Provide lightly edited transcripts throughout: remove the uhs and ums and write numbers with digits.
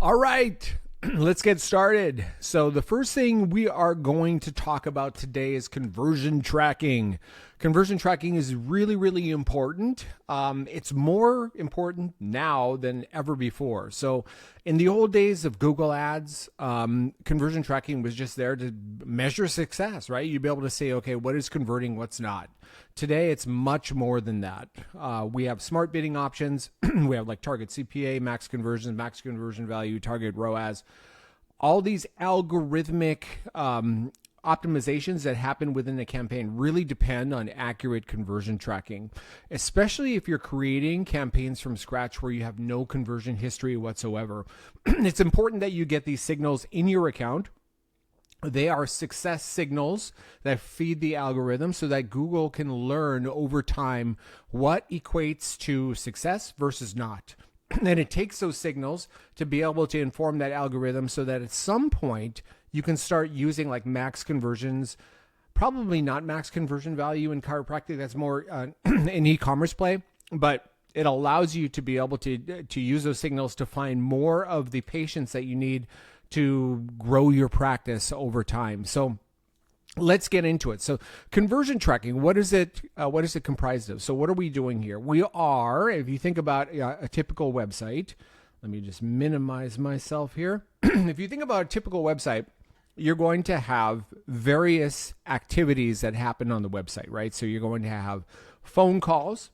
All right, let's get started. So the first thing we are going to talk about today is conversion tracking. Conversion tracking is really, really important. It's more important now than ever before. So in the old days of Google Ads, conversion tracking was just there to measure success, right? You'd be able to say, okay, what is converting, what's not. Today, it's much more than that. We have smart bidding options. We have like target CPA, max conversion value, target ROAS. All these algorithmic optimizations that happen within a campaign really depend on accurate conversion tracking, especially if you're creating campaigns from scratch where you have no conversion history whatsoever. It's important that you get these signals in your account. They are success signals that feed the algorithm so that Google can learn over time what equates to success versus not. And it takes those signals to be able to inform that algorithm so that at some point you can start using like max conversions, probably not max conversion value in chiropractic. That's more an e-commerce play, but it allows you to be able to use those signals to find more of the patients that you need to grow your practice over time. So let's get into it. So conversion tracking, what is it comprised of? So what are we doing here? We are, if you think about a typical website, let me just minimize myself here. If you think about a typical website, you're going to have various activities that happen on the website, right? So you're going to have phone calls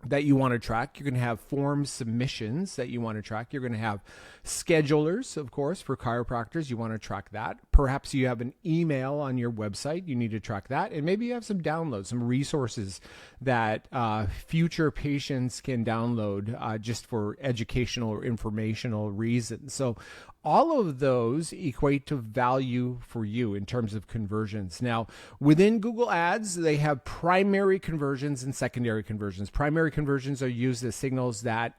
that you want to track. You're going to have form submissions that you want to track. You're going to have schedulers, of course, for chiropractors. You want to track that. Perhaps you have an email on your website. You need to track that. And maybe you have some downloads, some resources that future patients can download just for educational or informational reasons. So all of those equate to value for you in terms of conversions. Now, within Google Ads, they have primary conversions and secondary conversions. Primary conversions are used as signals that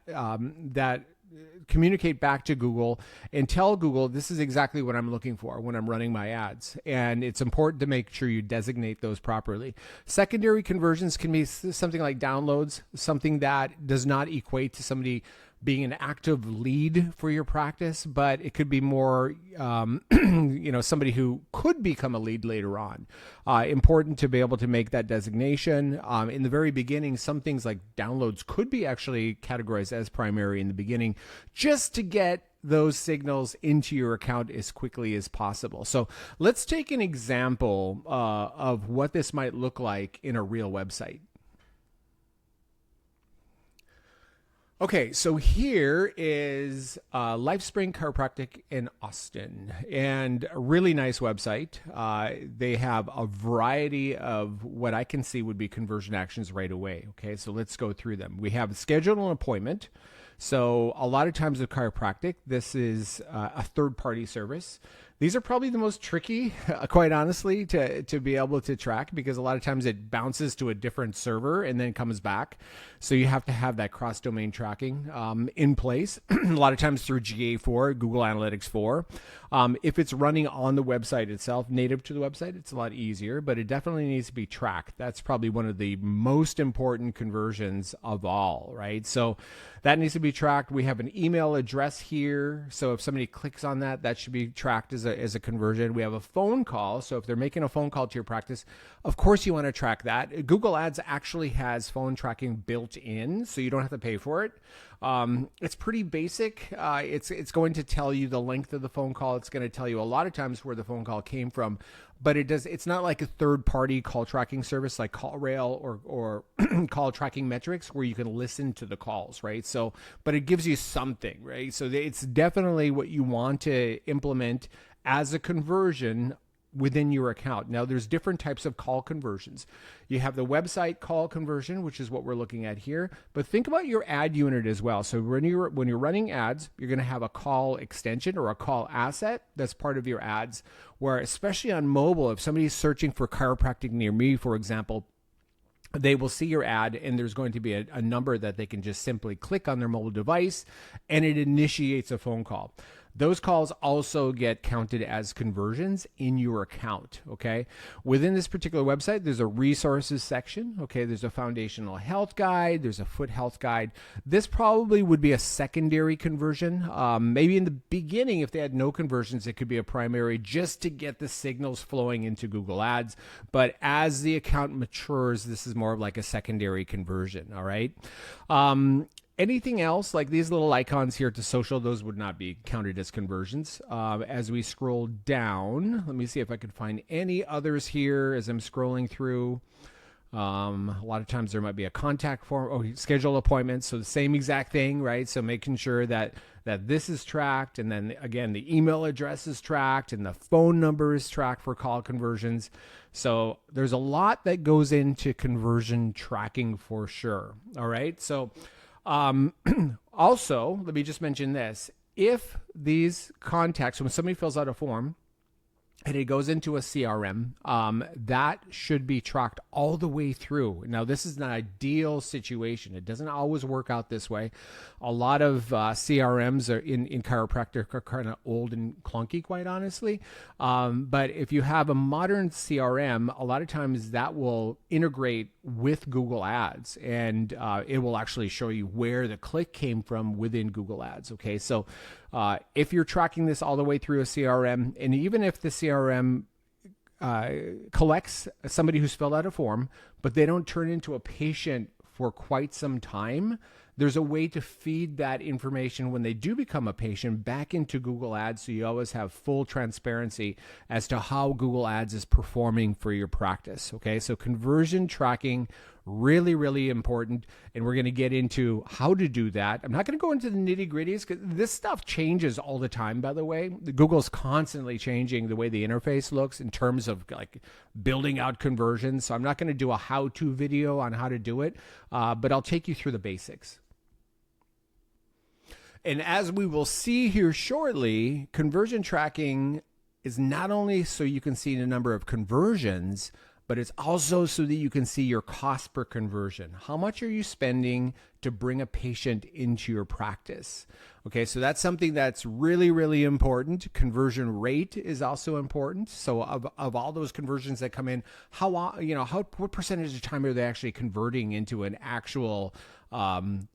communicate back to Google and tell Google, this is exactly what I'm looking for when I'm running my ads. And it's important to make sure you designate those properly. Secondary conversions can be something like downloads, something that does not equate to somebody being an active lead for your practice, but it could be more, somebody who could become a lead later on. Important to be able to make that designation. In the very beginning, some things like downloads could be actually categorized as primary in the beginning, just to get those signals into your account as quickly as possible. So let's take an example of what this might look like in a real website. Okay, so here is LifeSpring Chiropractic in Austin, and a really nice website. They have a variety of what I can see would be conversion actions right away. Okay, so let's go through them. We have schedule an appointment. So a lot of times with chiropractic, this is a third-party service. These are probably the most tricky, quite honestly, to be able to track, because a lot of times it bounces to a different server and then comes back. So you have to have that cross-domain tracking in place, a lot of times through GA4, Google Analytics 4. If it's running on the website itself, native to the website, it's a lot easier, but it definitely needs to be tracked. That's probably one of the most important conversions of all, right? So that needs to be tracked. We have an email address here. So if somebody clicks on that, that should be tracked as a conversion. We have a phone call. So if they're making a phone call to your practice, of course you want to track that. Google Ads actually has phone tracking built in, so you don't have to pay for it. It's pretty basic. It's going to tell you the length of the phone call. It's going to tell you a lot of times where the phone call came from, but it's not like a third-party call tracking service like CallRail or call tracking metrics where you can listen to the calls, right? So, but it gives you something, right? So it's definitely what you want to implement as a conversion within your account. Now, there's different types of call conversions. You have the website call conversion, which is what we're looking at here, but think about your ad unit as well. So when you're running ads, you're going to have a call extension or a call asset that's part of your ads, where especially on mobile, if somebody's searching for chiropractic near me, for example, they will see your ad and there's going to be a number that they can just simply click on their mobile device and it initiates a phone call. those calls also get counted as conversions in your account, okay? Within this particular website, there's a resources section, okay? There's a foundational health guide, there's a foot health guide. This probably would be a secondary conversion. Maybe in the beginning, if they had no conversions, it could be a primary just to get the signals flowing into Google Ads. But as the account matures, this is more of like a secondary conversion, all right? Anything else, like these little icons here to social, those would not be counted as conversions. As we scroll down, let me see if I can find any others here as I'm scrolling through. A lot of times there might be a contact form. Oh, schedule appointments. So the same exact thing, right? So making sure that this is tracked. And then again, the email address is tracked and the phone number is tracked for call conversions. So there's a lot that goes into conversion tracking for sure. All right. So also, let me just mention this. If these contacts, when somebody fills out a form and it goes into a CRM, that should be tracked all the way through. Now, this is an ideal situation. It doesn't always work out this way. A lot of CRMs are in chiropractic are kind of old and clunky, quite honestly. But if you have a modern CRM, a lot of times that will integrate with Google Ads, and it will actually show you where the click came from within Google Ads. Okay, so if you're tracking this all the way through a CRM, and even if the CRM collects somebody who's filled out a form, but they don't turn into a patient for quite some time, there's a way to feed that information when they do become a patient back into Google Ads, so you always have full transparency as to how Google Ads is performing for your practice. Okay, so conversion tracking, really, really important, and we're going to get into how to do that. I'm not going to go into the nitty-gritties because this stuff changes all the time, by the way. Google's constantly changing the way the interface looks in terms of like building out conversions, so I'm not going to do a how-to video on how to do it, but I'll take you through the basics. And as we will see here shortly, conversion tracking is not only so you can see the number of conversions, but it's also so that you can see your cost per conversion. How much are you spending to bring a patient into your practice? Okay, so that's something that's really, really important. Conversion rate is also important. So of all those conversions that come in, what percentage of time are they actually converting into an actual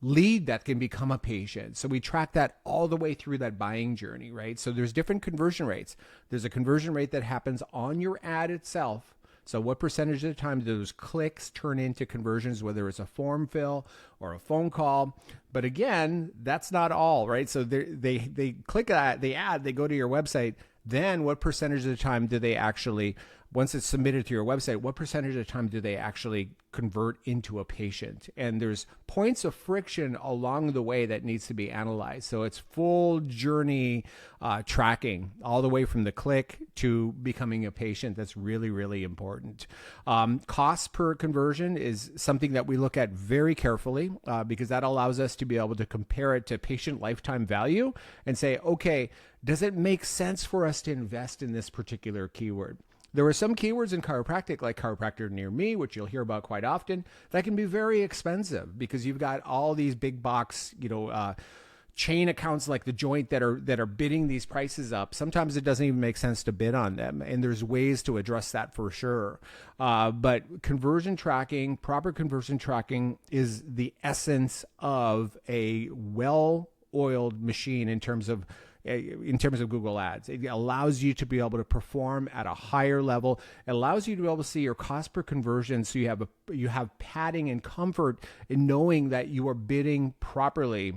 lead that can become a patient? So we track that all the way through that buying journey, right? So there's different conversion rates. There's a conversion rate that happens on your ad itself. So what percentage of the time do those clicks turn into conversions, whether it's a form fill or a phone call? But again, that's not all, right? So they click the ad, they go to your website. Then what percentage of the time do they actually, once it's submitted to your website, what percentage of the time do they actually convert into a patient? And there's points of friction along the way that needs to be analyzed. So it's full journey tracking all the way from the click to becoming a patient. That's really, really important. Cost per conversion is something that we look at very carefully because that allows us to be able to compare it to patient lifetime value and say, okay, does it make sense for us to invest in this particular keyword? There are some keywords in chiropractic, like chiropractor near me, which you'll hear about quite often, that can be very expensive because you've got all these big box, chain accounts like The Joint that are bidding these prices up. Sometimes it doesn't even make sense to bid on them, and there's ways to address that for sure. But conversion tracking, proper conversion tracking, is the essence of a well-oiled machine in terms of Google Ads. It allows you to be able to perform at a higher level. It allows you to be able to see your cost per conversion, so you have padding and comfort in knowing that you are bidding properly.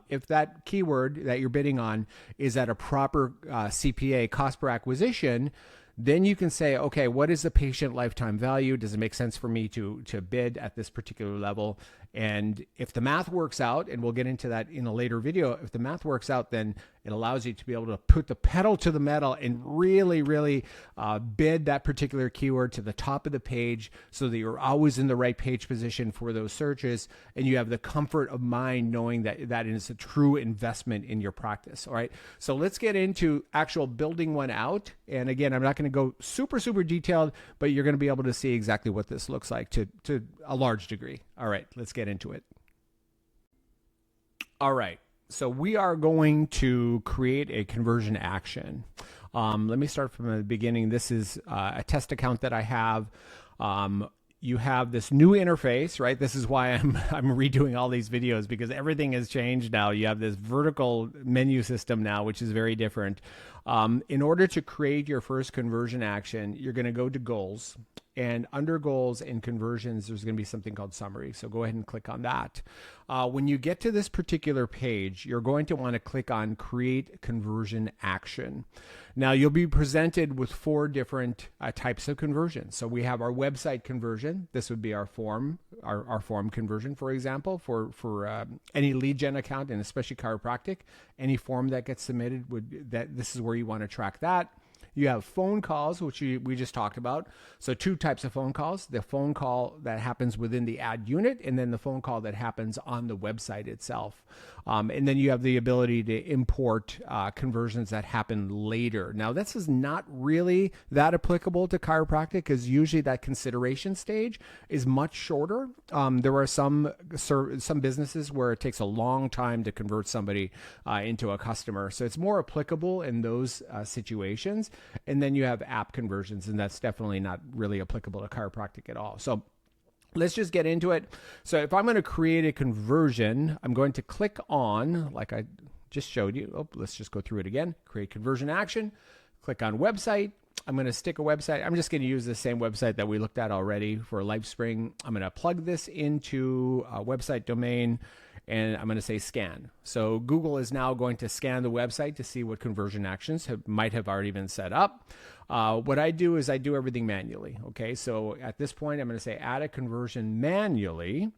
If that keyword that you're bidding on is at a proper CPA, cost per acquisition, then you can say, okay, what is the patient lifetime value? Does it make sense for me to bid at this particular level? And if the math works out, and we'll get into that in a later video, if the math works out, then it allows you to be able to put the pedal to the metal and really, really bid that particular keyword to the top of the page so that you're always in the right page position for those searches, and you have the comfort of mind knowing that that is a true investment in your practice. All right, so let's get into actual building one out. And again, I'm not going to go super, super detailed, but you're going to be able to see exactly what this looks like to a large degree. All right, let's get into it. All right. So we are going to create a conversion action. Let me start from the beginning. This is a test account that I have. You have this new interface, right? This is why I'm redoing all these videos, because everything has changed now. You have this vertical menu system now, which is very different. In order to create your first conversion action, you're going to go to goals, and under goals and conversions, there's going to be something called summary. So go ahead and click on that. When you get to this particular page, you're going to want to click on create conversion action. Now you'll be presented with 4 different types of conversions. So we have our website conversion. This would be our form conversion, for example, for any lead gen account, and especially chiropractic. Any form that gets submitted this is where you want to track that. You have phone calls, which we just talked about. So 2 types of phone calls: the phone call that happens within the ad unit, and then the phone call that happens on the website itself. And then you have the ability to import conversions that happen later. Now, this is not really that applicable to chiropractic, because usually that consideration stage is much shorter. There are some businesses where it takes a long time to convert somebody into a customer. So it's more applicable in those situations. And then you have app conversions, and that's definitely not really applicable to chiropractic at all. So let's just get into it. So if I'm going to create a conversion, I'm going to click on, like I just showed you. Oh, let's just go through it again. Create conversion action. Click on website. I'm going to stick a website. I'm just going to use the same website that we looked at already for LifeSpring. I'm going to plug this into a website domain, and I'm going to say scan. So Google is now going to scan the website to see what conversion actions might have already been set up. What I do is I do everything manually. Okay, so at this point, I'm going to say add a conversion manually.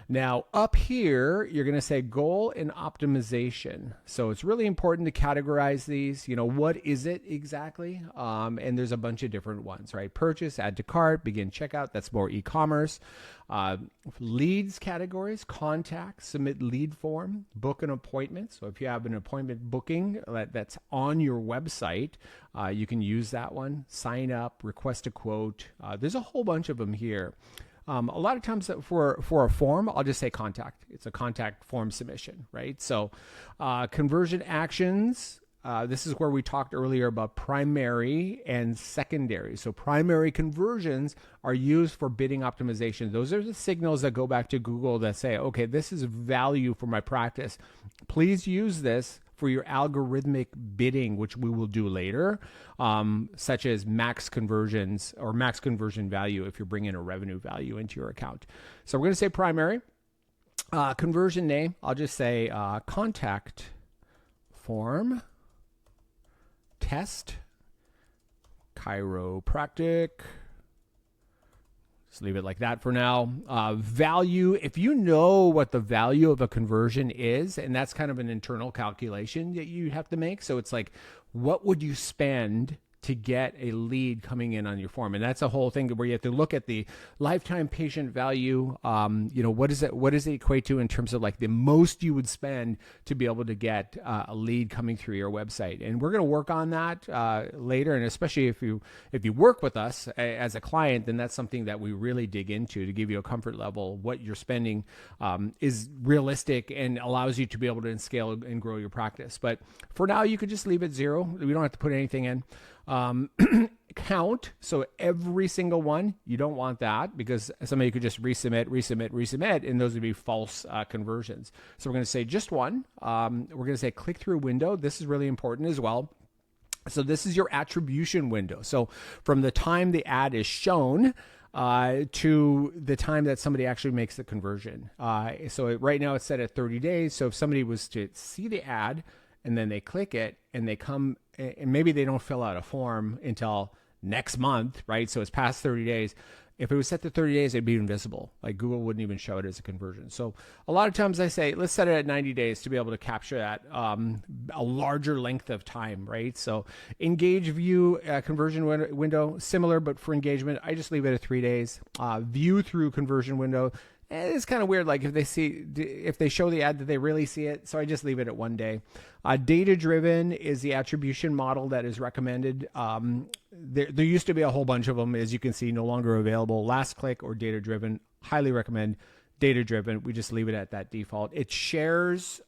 Now up here, you're going to say goal and optimization. So it's really important to categorize these. What is it exactly? And there's a bunch of different ones, right? Purchase, add to cart, begin checkout. That's more e-commerce. Leads categories: contact, submit lead form, book an appointment. So if you have an appointment booking that's on your website, you can use that one. Sign up, request a quote. There's a whole bunch of them here. A lot of times for a form, I'll just say contact. It's a contact form submission, right? So conversion actions, this is where we talked earlier about primary and secondary. So primary conversions are used for bidding optimization. Those are the signals that go back to Google that say, okay, this is value for my practice. Please use this for your algorithmic bidding, which we will do later, such as max conversions or max conversion value if you're bringing a revenue value into your account. So we're going to say primary. Conversion name, I'll just say contact form test chiropractic. Just leave it like that for now. Value, if you know what the value of a conversion is, and that's kind of an internal calculation that you have to make. So it's like, what would you spend to get a lead coming in on your form? And that's a whole thing where you have to look at the lifetime patient value. What does it equate to in terms of like the most you would spend to be able to get a lead coming through your website? And we're going to work on that later. And especially if you work with us as a client, then that's something that we really dig into to give you a comfort level. What you're spending is realistic and allows you to be able to scale and grow your practice. But for now, you could just leave it 0. We don't have to put anything in. Count. So every single one, you don't want that, because somebody could just resubmit, and those would be false conversions. So we're going to say just one. We're going to say click through window. This is really important as well. So this is your attribution window. So from the time the ad is shown to the time that somebody actually makes the conversion. So right now it's set at 30 days. So if somebody was to see the ad and then they click it and they come, and maybe they don't fill out a form until next month, right? So it's past 30 days. If it was set to 30 days, it'd be invisible. Like Google wouldn't even show it as a conversion. So a lot of times I say, let's set it at 90 days to be able to capture that a larger length of time, right? So engage view conversion window, similar, but for engagement, I just leave it at 3 days. View through conversion window. It's kind of weird, like if they show the ad, that they really see it. So I just leave it at 1 day. Data-driven is the attribution model that is recommended. There used to be a whole bunch of them, as you can see, no longer available. Last click or data-driven, highly recommend data-driven. We just leave it at that default. It shares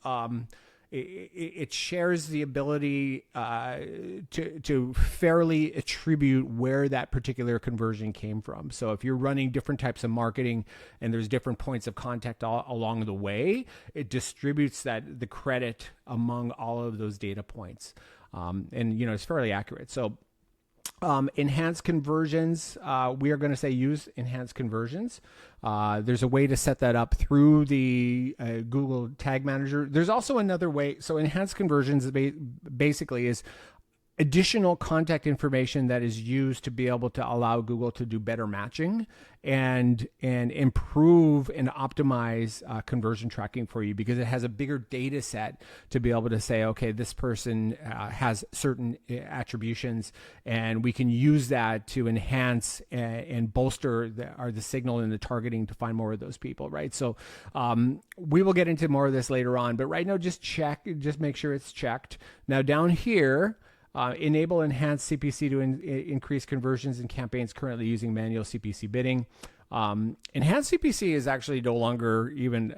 it shares the ability to fairly attribute where that particular conversion came from. So if you're running different types of marketing and there's different points of contact along the way, it distributes the credit among all of those data points. And, it's fairly accurate. So enhanced conversions, we are going to say use enhanced conversions. There's a way to set that up through the Google Tag Manager. There's also another way. So enhanced conversions basically is additional contact information that is used to be able to allow Google to do better matching and improve and optimize conversion tracking for you, because it has a bigger data set to be able to say, okay, this person has certain attributions, and we can use that to enhance and bolster the signal and the targeting to find more of those people, right? So we will get into more of this later on, but right now just make sure it's checked. Now down here, enable enhanced CPC to increase conversions in campaigns currently using manual CPC bidding. Enhanced CPC is actually no longer even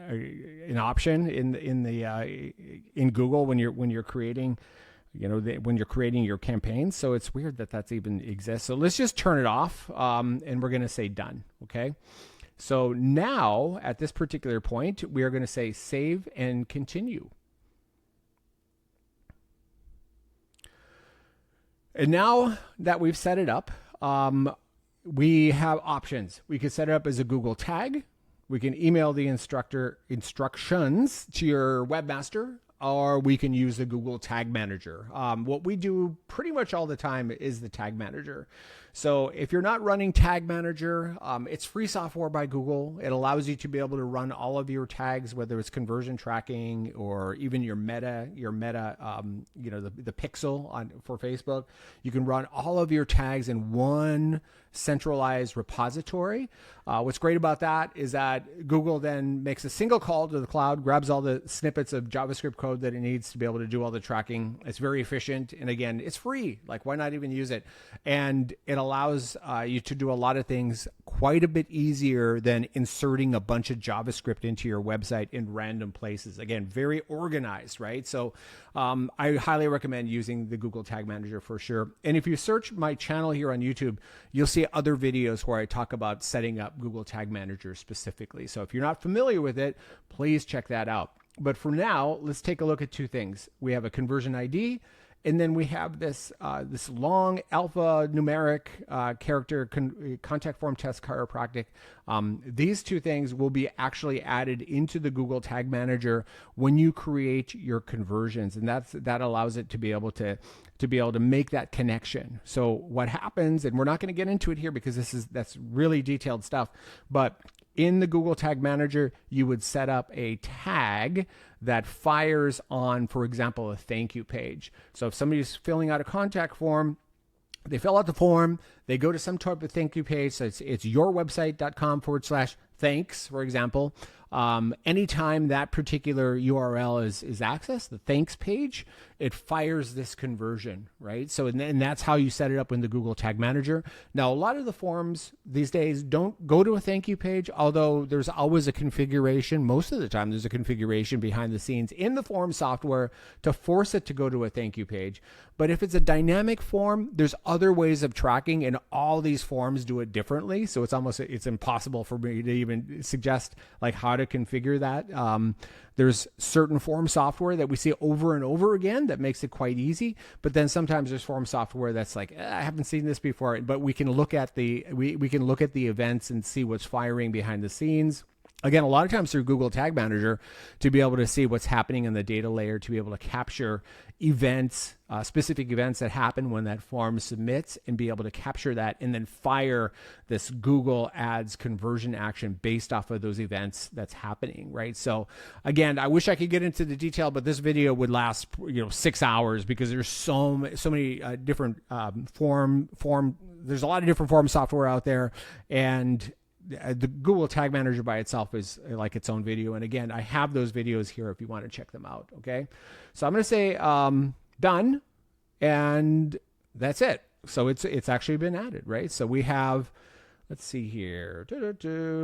an option in Google when you're creating, when you're creating your campaigns. So it's weird that that's even exists. So let's just turn it off, and we're going to say done. Okay. So now at this particular point, we are going to say save and continue. And now that we've set it up, we have options. We can set it up as a Google tag. We can email the instructions to your webmaster, or we can use the Google Tag Manager. What we do pretty much all the time is the Tag Manager. So if you're not running Tag Manager, it's free software by Google. It allows you to be able to run all of your tags, whether it's conversion tracking or even your meta, the pixel for Facebook. You can run all of your tags in one centralized repository. What's great about that is that Google then makes a single call to the cloud, grabs all the snippets of JavaScript code that it needs to be able to do all the tracking. It's very efficient. And again, it's free. Like, why not even use it? And it allows you to do a lot of things quite a bit easier than inserting a bunch of JavaScript into your website in random places. Again, very organized, right? So I highly recommend using the Google Tag Manager for sure. And if you search my channel here on YouTube, you'll see other videos where I talk about setting up Google Tag Manager specifically. So if you're not familiar with it, please check that out. But for now, let's take a look at two things. We have a conversion ID, and then we have this long alphanumeric character contact form test chiropractic. These two things will be actually added into the Google Tag Manager when you create your conversions, and that allows it to be able to make that connection. So what happens, and we're not going to get into it here because that's really detailed stuff, but in the Google Tag Manager, you would set up a tag that fires on, for example, a thank you page. So if somebody's filling out a contact form, they fill out the form, they go to some type of thank you page. So it's yourwebsite.com/thanks, for example. Anytime that particular URL is accessed, the thanks page, it fires this conversion, right? So, and that's how you set it up in the Google Tag Manager. Now, a lot of the forms these days don't go to a thank you page, although there's always a configuration. Most of the time, there's a configuration behind the scenes in the form software to force it to go to a thank you page. But if it's a dynamic form, there's other ways of tracking, and all these forms do it differently. So it's impossible for me to even suggest like how to configure that. There's certain form software that we see over and over again that makes it quite easy, but then sometimes there's form software that's like, I haven't seen this before, but we can look at the events and see what's firing behind the scenes. Again, a lot of times through Google Tag Manager, to be able to see what's happening in the data layer, to be able to capture events, specific events that happen when that form submits, and be able to capture that and then fire this Google Ads conversion action based off of those events that's happening, right? So again, I wish I could get into the detail, but this video would last 6 hours because there's so many different there's a lot of different form software out there, and the Google Tag Manager by itself is like its own video. And again, I have those videos here if you want to check them out. Okay. So I'm going to say done, and that's it. So it's actually been added, right? So we have let's see here.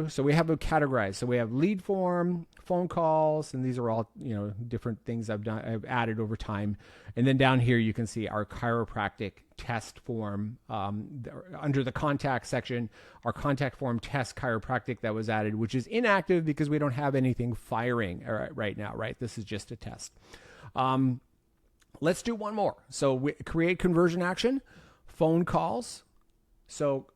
So we have a categorized. So we have lead form, phone calls, and these are all, different things I've added over time. And then down here, you can see our chiropractic test form under the contact section, our contact form test chiropractic that was added, which is inactive because we don't have anything firing right now, right? This is just a test. Let's do one more. So we create conversion action, phone calls. So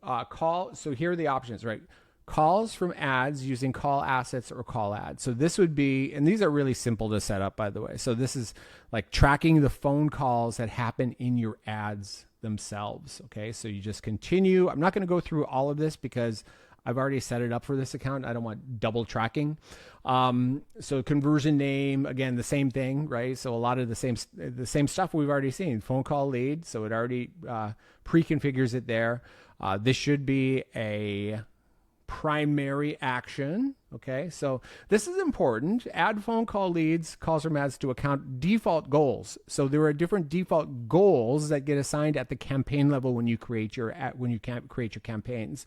so here are the options, right? Calls from ads using call assets or call ads. So this would be, and these are really simple to set up, by the way. So this is like tracking the phone calls that happen in your ads themselves. Okay. So you just continue. I'm not going to go through all of this because I've already set it up for this account. I don't want double tracking. So conversion name, again, the same thing, right? So a lot of the same stuff we've already seen. Phone call lead. So it already pre-configures it there. This should be a primary action. Okay, so this is important. Add phone call leads, calls from ads to account default goals. So there are different default goals that get assigned at the campaign level when you create your campaigns.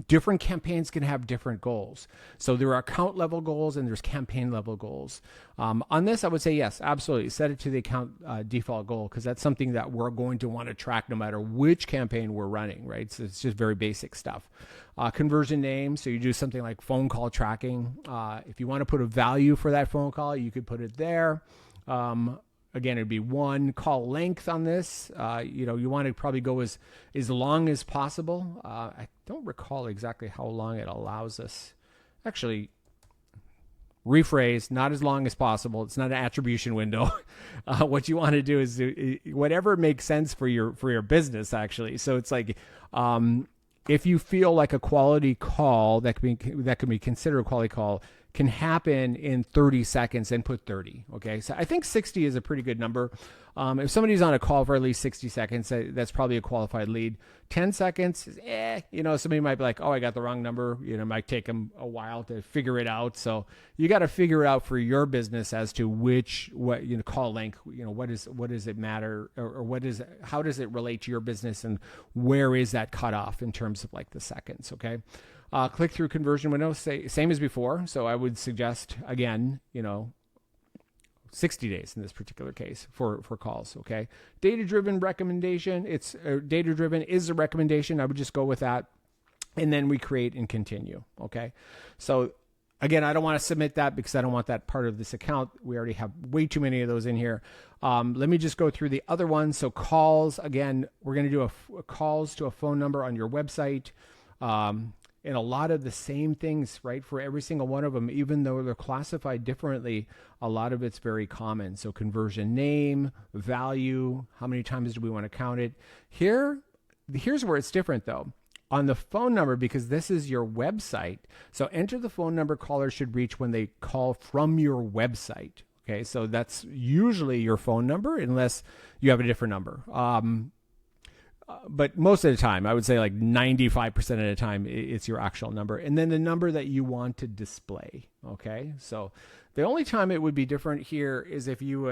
Different campaigns can have different goals. So there are account level goals and there's campaign level goals. On this, I would say yes, absolutely. Set it to the account default goal because that's something that we're going to want to track no matter which campaign we're running, right? So it's just very basic stuff. Conversion name. So you do something like phone call tracking. If you want to put a value for that phone call, you could put it there. Again, it'd be one. Call length on this. You want to probably go as long as possible. I don't recall exactly how long it allows us. Actually, rephrase, not as long as possible. It's not an attribution window. What you want to do is whatever makes sense for your business, actually. So it's like, if you feel like a quality call that can be considered a quality call can happen in 30 seconds, then put 30. Okay. So I think 60 is a pretty good number. If somebody's on a call for at least 60 seconds, that's probably a qualified lead. 10 seconds, somebody might be like, oh, I got the wrong number. It might take them a while to figure it out. So you got to figure out for your business as to call length, what does it matter or how does it relate to your business and where is that cutoff in terms of like the seconds. Okay. Click through conversion window, same as before. So I would suggest again, 60 days in this particular case for calls. Okay. Data-driven recommendation. It's data-driven is a recommendation. I would just go with that. And then we create and continue. Okay. So again, I don't want to submit that because I don't want that part of this account. We already have way too many of those in here. Let me just go through the other ones. So calls, again, we're going to do a calls to a phone number on your website. And a lot of the same things, right, for every single one of them, even though they're classified differently, a lot of it's very common. So conversion name, value, how many times do we want to count it? Here's where it's different though. On the phone number, because this is your website, so enter the phone number callers should reach when they call from your website. Okay, so that's usually your phone number unless you have a different number. But most of the time, I would say like 95% of the time, it's your actual number. And then the number that you want to display. Okay. So the only time it would be different here is if you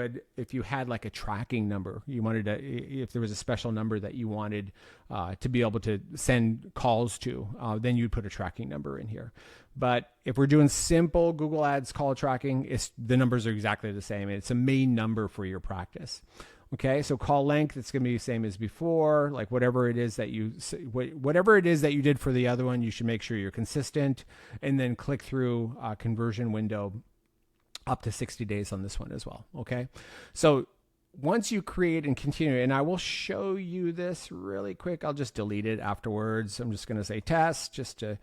had like a tracking number, if there was a special number that you wanted to be able to send calls to, then you'd put a tracking number in here. But if we're doing simple Google Ads call tracking, the numbers are exactly the same. It's a main number for your practice. Okay, so call length, it's going to be the same as before. Like whatever it is that you did for the other one, you should make sure you're consistent, and then click through conversion window up to 60 days on this one as well. Okay, so once you create and continue, and I will show you this really quick. I'll just delete it afterwards. I'm just going to say test just to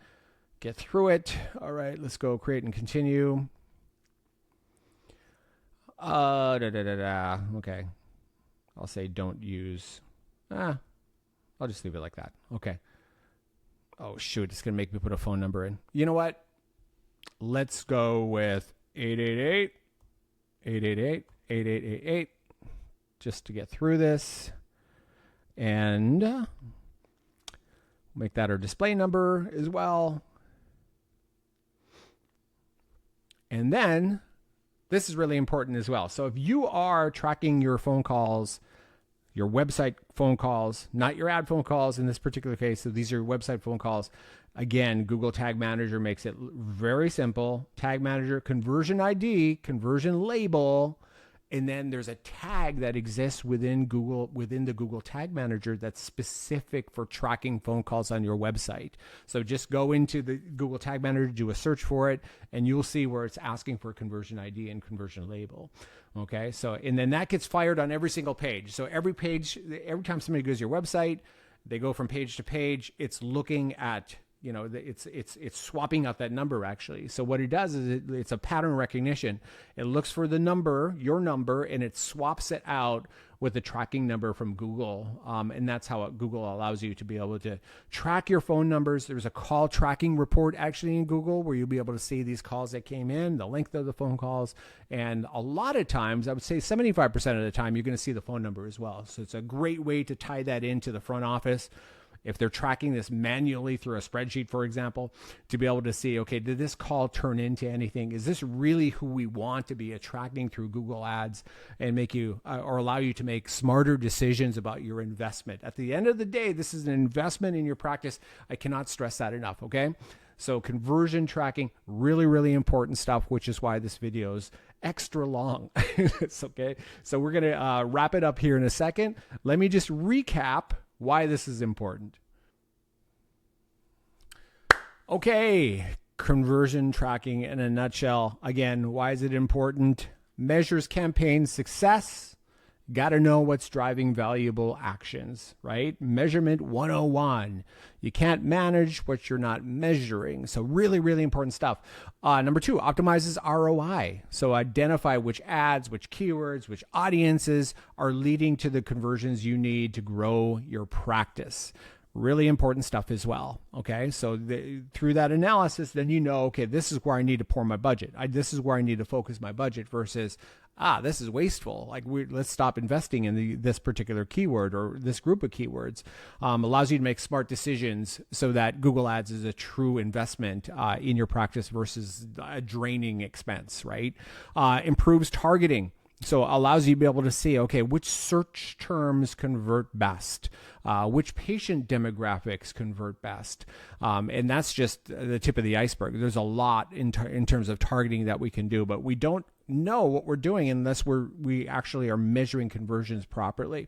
get through it. All right, let's go create and continue. Okay. I'll say don't use, I'll just leave it like that. Okay. Oh, shoot. It's going to make me put a phone number in. You know what? Let's go with 888-888-8888 just to get through this. And make that our display number as well. And then this is really important as well. So if you are tracking your phone calls, your website phone calls, not your ad phone calls in this particular case. So these are your website phone calls. Again, Google Tag Manager makes it very simple. Tag Manager, conversion ID, conversion label, and then there's a tag that exists within the Google Tag Manager that's specific for tracking phone calls on your website. So just go into the Google Tag Manager, do a search for it, and you'll see where it's asking for conversion ID and conversion label. Okay, so and then that gets fired on every single page. So every time somebody goes to your website, they go from page to page, it's looking at, it's swapping out that number actually. So what it does is it's a pattern recognition. It looks for the number, your number, and it swaps it out with the tracking number from Google. And that's how Google allows you to be able to track your phone numbers. There's a call tracking report actually in Google where you'll be able to see these calls that came in, the length of the phone calls. And a lot of times, I would say 75% of the time, you're going to see the phone number as well. So it's a great way to tie that into the front office. If they're tracking this manually through a spreadsheet, for example, to be able to see, okay, did this call turn into anything? Is this really who we want to be attracting through Google Ads and make you or allow you to make smarter decisions about your investment? At the end of the day, this is an investment in your practice. I cannot stress that enough, okay? So conversion tracking, really, really important stuff, which is why this video is extra long. It's okay. So we're going to wrap it up here in a second. Let me just recap why this is important. Okay, conversion tracking in a nutshell. Again, why is it important? Measures campaign success. Got to know what's driving valuable actions, right? Measurement 101. You can't manage what you're not measuring. So really, really important stuff. Number 2, optimizes ROI. So identify which ads, which keywords, which audiences are leading to the conversions you need to grow your practice. Really important stuff as well. Okay, so through that analysis, then you know, okay, this is where I need to pour my budget. This is where I need to focus my budget versus, this is wasteful. Like let's stop investing in this particular keyword or this group of keywords. Allows you to make smart decisions so that Google Ads is a true investment in your practice versus a draining expense, right? Improves targeting. So it allows you to be able to see, okay, which search terms convert best, which patient demographics convert best. And that's just the tip of the iceberg. There's a lot in terms of targeting that we can do, but we don't know what we're doing unless we actually are measuring conversions properly.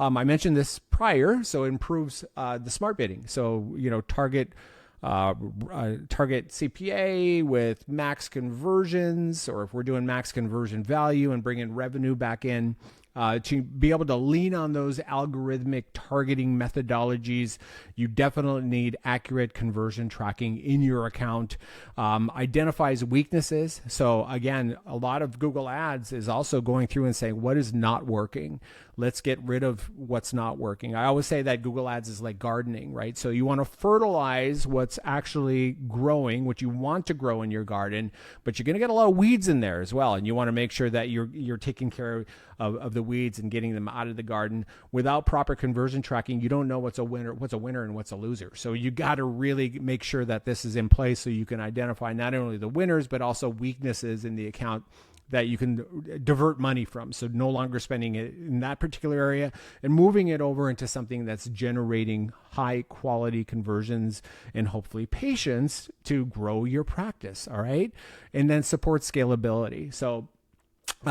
I mentioned this prior, so it improves the smart bidding. So, target CPA with max conversions, or if we're doing max conversion value and bringing revenue back in, to be able to lean on those algorithmic targeting methodologies, you definitely need accurate conversion tracking in your account. Identifies weaknesses. So again, a lot of Google Ads is also going through and saying, what is not working? Let's get rid of what's not working. I always say that Google Ads is like gardening, right? So you want to fertilize what's actually growing, what you want to grow in your garden, but you're going to get a lot of weeds in there as well. And you want to make sure that you're taking care of the weeds and getting them out of the garden. Without proper conversion tracking, you don't know what's a winner and what's a loser. So you got to really make sure that this is in place so you can identify not only the winners, but also weaknesses in the account that you can divert money from. So no longer spending it in that particular area and moving it over into something that's generating high quality conversions and hopefully patients to grow your practice. All right. And then support scalability. So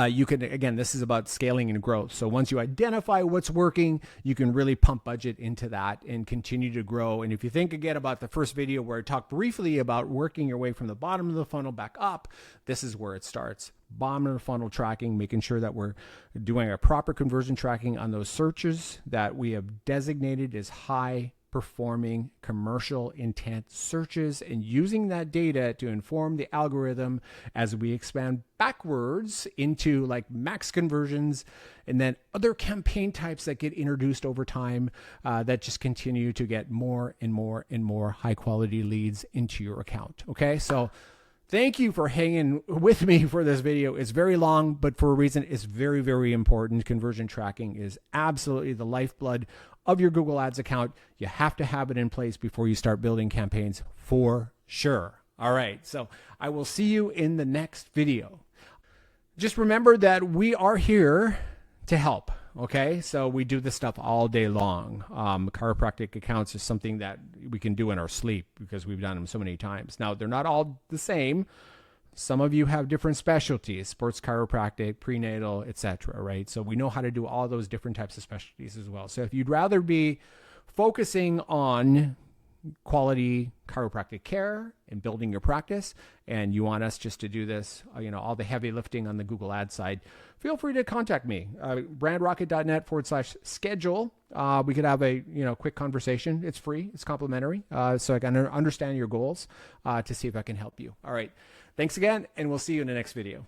you can, again, this is about scaling and growth. So once you identify what's working, you can really pump budget into that and continue to grow. And if you think again about the first video where I talked briefly about working your way from the bottom of the funnel back up, this is where it starts. Bottom of the funnel tracking, making sure that we're doing a proper conversion tracking on those searches that we have designated as high performing commercial intent searches, and using that data to inform the algorithm as we expand backwards into like max conversions and then other campaign types that get introduced over time that just continue to get more and more and more high quality leads into your account. Okay, so thank you for hanging with me for this video. It's very long, but for a reason. It's very, very important. Conversion tracking is absolutely the lifeblood of your Google Ads account. You have to have it in place before you start building campaigns for sure. All right, so I will see you in the next video. Just remember that we are here to help. Okay, so we do this stuff all day long. Chiropractic accounts is something that we can do in our sleep because we've done them so many times. Now, they're not all the same. Some of you have different specialties, sports chiropractic, prenatal, etc., right? So we know how to do all those different types of specialties as well. So if you'd rather be focusing on quality chiropractic care and building your practice, and you want us just to do this, all the heavy lifting on the Google Ads side, feel free to contact me. brandrocket.net/schedule. We could have a quick conversation. It's free. It's complimentary. So I can understand your goals to see if I can help you. All right. Thanks again, and we'll see you in the next video.